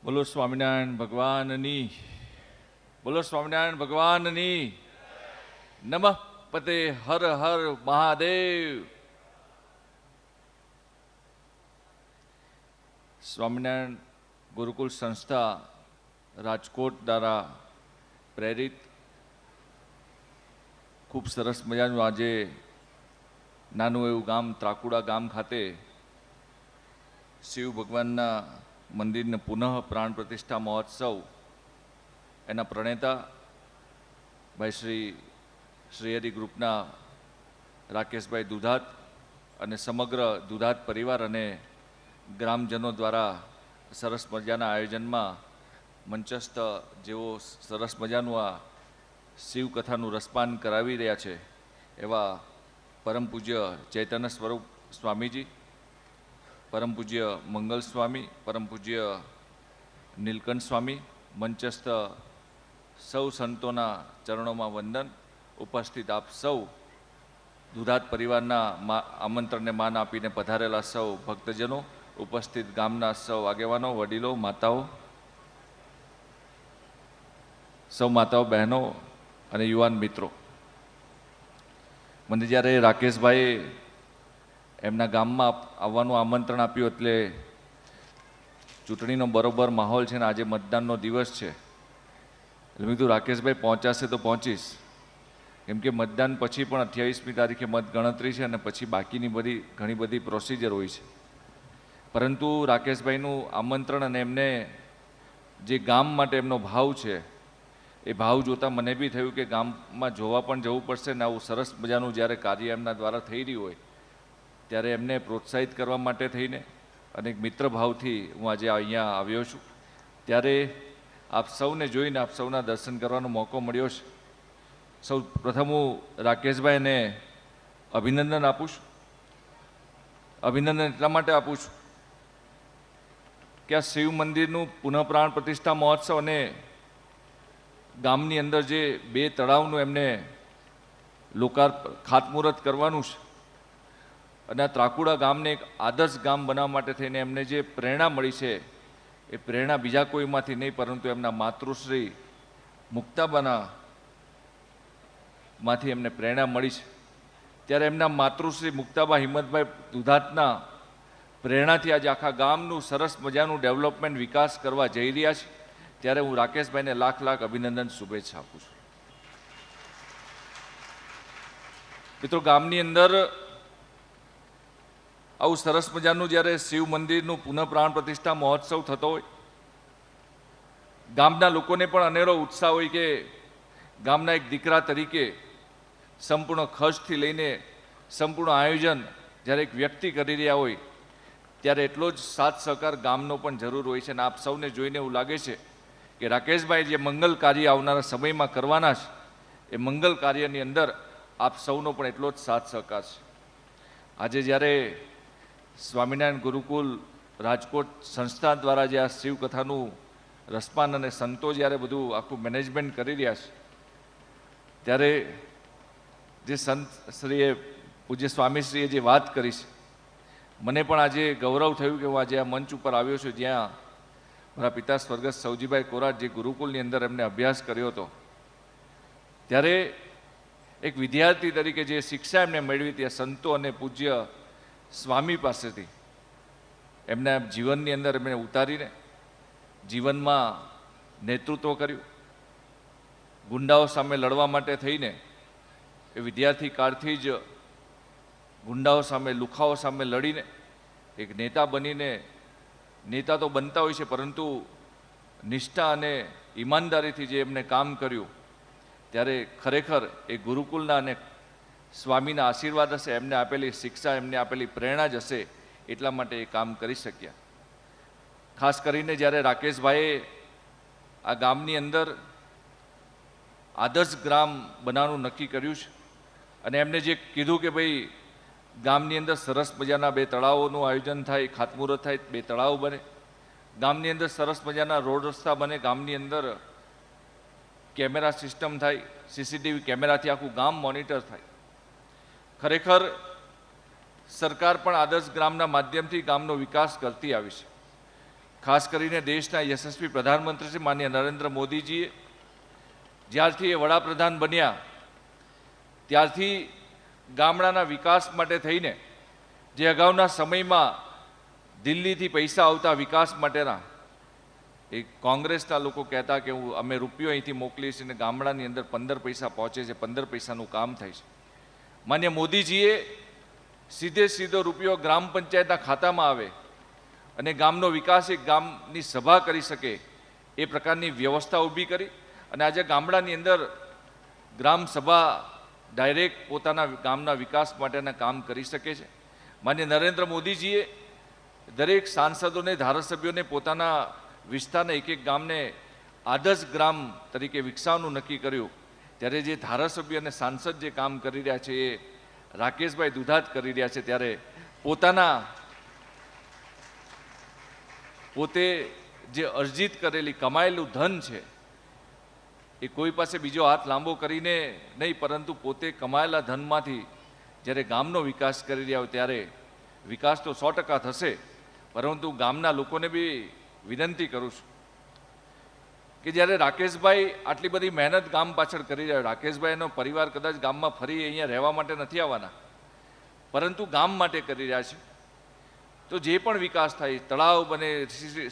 બોલો સ્વામિનારાયણ ભગવાનની, બોલો સ્વામિનારાયણ ભગવાનની. નમઃ પતે હર હર મહાદેવ. સ્વામિનારાયણ ગુરુકુલ સંસ્થા રાજકોટ દ્વારા પ્રેરિત ખૂબ સરસ મજાનું આજે નાનું એવું ગામ ત્રાકુડા ગામ ખાતે શિવ ભગવાનના મંદિરને પુનઃ પ્રાણ પ્રતિષ્ઠા મહોત્સવ એના પ્રણેતા ભાઈ શ્રી હરિ ગ્રુપના રાકેશભાઈ દુધાત અને સમગ્ર દુધાત પરિવાર અને ગ્રામજનો દ્વારા સરસ મજાના આયોજનમાં મંચસ્થ જેઓ સરસ મજાનું આ શિવકથાનું રસપાન કરાવી રહ્યા છે એવા પરમ પૂજ્ય ચૈતન્ય સ્વરૂપ સ્વામીજી, પરમ પૂજ્ય મંગલ સ્વામી, પરમ પૂજ્ય નીલકંઠ સ્વામી, મંચસ્થ સૌ સંતોના ચરણોમાં વંદન. ઉપસ્થિત આપ સૌ દુધાત પરિવારના આમંત્રણને માન આપીને પધારેલા સૌ ભક્તજનો, ઉપસ્થિત ગામના સૌ આગેવાનો, વડીલો, માતાઓ, સૌ માતાઓ, બહેનો અને યુવાન મિત્રો. મને જ્યારે રાકેશભાઈએ એમના ગામમાં આવવાનું આમંત્રણ આપ્યું એટલે ચૂંટણીનો બરોબર માહોલ છે ને આજે મતદાનનો દિવસ છે એટલે મેં કીધું રાકેશભાઈ પહોંચાશે તો પહોંચીશ, કેમ કે મતદાન પછી પણ 28મી તારીખે મતગણતરી છે અને પછી બાકીની ઘણી બધી પ્રોસિજર હોય છે. પરંતુ રાકેશભાઈનું આમંત્રણ અને એમને જે ગામ માટે એમનો ભાવ છે એ ભાવ જોતાં મને બી થયું કે ગામમાં જોવા પણ જવું પડશે ને આવું સરસ મજાનું જ્યારે કાર્ય એમના દ્વારા થઈ રહ્યું હોય ત્યારે એમને પ્રોત્સાહિત કરવા માટે થઈને અને એક મિત્ર ભાવથી હું આજે અહીંયા આવ્યો છું. ત્યારે આપ સૌને જોઈને આપ સૌના દર્શન કરવાનો મોકો મળ્યો છે. સૌ પ્રથમ હું રાકેશભાઈને અભિનંદન આપું છું. અભિનંદન એટલા માટે આપું છું કે આ શિવ મંદિરનું પુનઃપ્રાણ પ્રતિષ્ઠા મહોત્સવ અને ગામની અંદર જે 2 તળાવનું એમને ખાતમુહૂર્ત કરવાનું છે અને આ ત્રાકુડા ગામને એક આદર્શ ગામ બનાવવા માટે થઈને એમને જે પ્રેરણા મળી છે એ પ્રેરણા બીજા કોઈમાંથી નહીં પરંતુ એમના માતૃશ્રી મુક્તાબાના માંથી એમને પ્રેરણા મળી છે. ત્યારે એમના માતૃશ્રી મુક્તાબા હિંમતભાઈ દુધાતના પ્રેરણાથી આજે આખા ગામનું સરસ મજાનું ડેવલપમેન્ટ વિકાસ કરવા જઈ રહ્યા છે. ત્યારે હું રાકેશભાઈને લાખ લાખ અભિનંદન, શુભેચ્છા આપું છું. મિત્રો, ગામની અંદર આવું સરસ મજાનું જ્યારે શિવ મંદિરનું પુનઃપ્રાણ પ્રતિષ્ઠા મહોત્સવ થતો હોય ગામના લોકોને પણ અનેરો ઉત્સાહ હોય કે ગામના એક દીકરા તરીકે સંપૂર્ણ ખર્ચથી લઈને સંપૂર્ણ આયોજન જ્યારે એક વ્યક્તિ કરી રહ્યા હોય ત્યારે એટલો જ સાથ સહકાર ગામનો પણ જરૂર હોય છે. અને આપ સૌને જોઈને એવું લાગે છે કે રાકેશભાઈ જે મંગલ કાર્ય આવનારા સમયમાં કરવાના છે એ મંગલ કાર્યની અંદર આપ સૌનો પણ એટલો જ સાથ સહકાર છે. આજે જ્યારે સ્વામિનારાયણ ગુરુકુલ રાજકોટ સંસ્થા દ્વારા જે આ શિવકથાનું રસપાન અને સંતો જ્યારે બધું આખું મેનેજમેન્ટ કરી રહ્યા છે ત્યારે જે સંતશ્રીએ પૂજ્ય સ્વામીશ્રીએ જે વાત કરી છે મને પણ આજે ગૌરવ થયું કે હું આજે આ મંચ ઉપર આવ્યો છું જ્યાં મારા પિતા સ્વર્ગસ્થ સૌજીભાઈ કોરાટ જે ગુરુકુલની અંદર એમને અભ્યાસ કર્યો હતો ત્યારે એક વિદ્યાર્થી તરીકે જે શિક્ષા એમને મેળવી હતી સંતો અને પૂજ્ય સ્વામી પાસેથી એમના જીવનની અંદર એમણે ઉતારીને જીવનમાં નેતૃત્વ કર્યું. ગુંડાઓ સામે લડવા માટે થઈને એ વિદ્યાર્થી કાળથી જ ગુંડાઓ સામે, લુખાઓ સામે લડીને એક નેતા બનીને, નેતા તો બનતા હોય છે પરંતુ નિષ્ઠા અને ઈમાનદારીથી જે એમને કામ કર્યું ત્યારે ખરેખર એ ગુરુકુલના અને સ્વામીના આશીર્વાદ હશે, એમને આપેલી શિક્ષા, એમને આપેલી પ્રેરણા જ હશે એટલા માટે એ કામ કરી શક્યા. ખાસ કરીને જ્યારે રાકેશભાઈએ આ ગામની અંદર આદર્શ ગ્રામ બનાવવાનું નક્કી કર્યું છે અને એમને જે કીધું કે ભાઈ ગામની અંદર સરસ મજાના 2 તળાવોનું આયોજન થાય, ખાતમુહૂર્ત થાય, 2 તળાવ બને, ગામની અંદર સરસ મજાના રોડ રસ્તા બને, ગામની અંદર કેમેરા સિસ્ટમ થાય, સીસીટીવી કેમેરાથી આખું ગામ મોનિટર થાય. ખરેખર સરકાર પણ આદર્શ ગ્રામના માધ્યમથી ગામનો વિકાસ કરતી આવી છે. ખાસ કરીને દેશના યશસ્વી પ્રધાનમંત્રી શ્રી માનનીય નરેન્દ્ર મોદીજીએ જ્યારથી એ વડાપ્રધાન બન્યા ત્યારથી ગામડાના વિકાસ માટે થઈને જે અગાઉના સમયમાં દિલ્હીથી પૈસા આવતા વિકાસ માટેના એ કોંગ્રેસના લોકો કહેતા કે અમે રૂપિયો અહીંથી મોકલીએ છીએ અને ગામડાની અંદર 15 પૈસા પહોંચે છે, 15 પૈસાનું કામ થાય છે. માન્ય મોદીજીએ સીધો રૂપિયો ગ્રામ પંચાયતના ખાતામાં આવે અને ગામનો વિકાસ એક ગામની સભા કરી શકે એ પ્રકારની વ્યવસ્થા ઊભી કરી અને આજે ગામડાની અંદર ગ્રામ સભા ડાયરેક્ટ પોતાના ગામના વિકાસ માટેના કામ કરી શકે છે. માન્ય નરેન્દ્ર મોદીજીએ દરેક સાંસદોને, ધારાસભ્યોને પોતાના વિસ્તારના એક ગામને આદર્શ ગ્રામ તરીકે વિકસાવવાનું નક્કી કર્યું. ત્યારે જે ધારાસભ્ય અને સાંસદ જે કામ કરી રહ્યા છે એ રાકેશભાઈ દુધાત કરી રહ્યા છે. ત્યારે પોતે જે અર્જિત કરેલી કમાયેલું ધન છે એ કોઈ પાસે બીજો હાથ લાંબો કરીને નહીં, પરંતુ પોતે કમાયેલા ધનમાંથી જ્યારે ગામનો વિકાસ કરી રહ્યા હોય ત્યારે વિકાસ તો 100% થશે. પરંતુ ગામના લોકોને બી વિનંતી કરું છું કે જ્યારે રાકેશભાઈ આટલી બધી મહેનત ગામ પાછળ કરી રહ્યા, રાકેશભાઈનો પરિવાર કદાચ ગામમાં ફરી અહીંયા રહેવા માટે નથી આવવાના, પરંતુ ગામ માટે કરી રહ્યા છે. તો જે પણ વિકાસ થાય, તળાવ બને,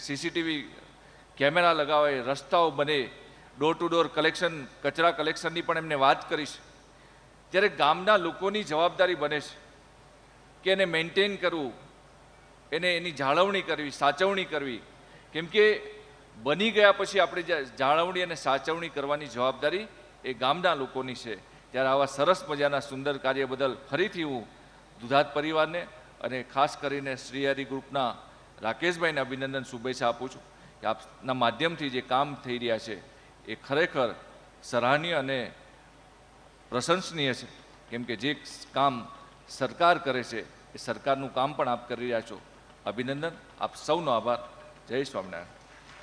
સીસીટીવી કેમેરા લગાવાય, રસ્તાઓ બને, ડોર ટુ ડોર કલેક્શન, કચરા કલેક્શનની પણ એમને વાત કરીશ. ત્યારે ગામના લોકોની જવાબદારી બને છે કે એને મેન્ટેન કરવું, એની જાળવણી કરવી, સાચવણી કરવી. કેમ કે બની ગયા પછી આપણે જાળવણી અને સાચવણી કરવાની જવાબદારી એ ગામના લોકોની છે. ત્યારે આવા સરસ મજાના સુંદર કાર્ય બદલ ફરીથી હું દુધાત પરિવારને અને ખાસ કરીને શ્રી હરિ ગ્રુપના રાકેશભાઈને અભિનંદન, શુભેચ્છા આપું છું કે આપના માધ્યમથી જે કામ થઈ રહ્યા છે એ ખરેખર સરાહનીય અને પ્રશંસનીય છે. કેમ કે જે કામ સરકાર કરે છે એ સરકારનું કામ પણ આપ કરી રહ્યા છો. અભિનંદન, આપ સૌનો આભાર. જય સ્વામિનારાયણ.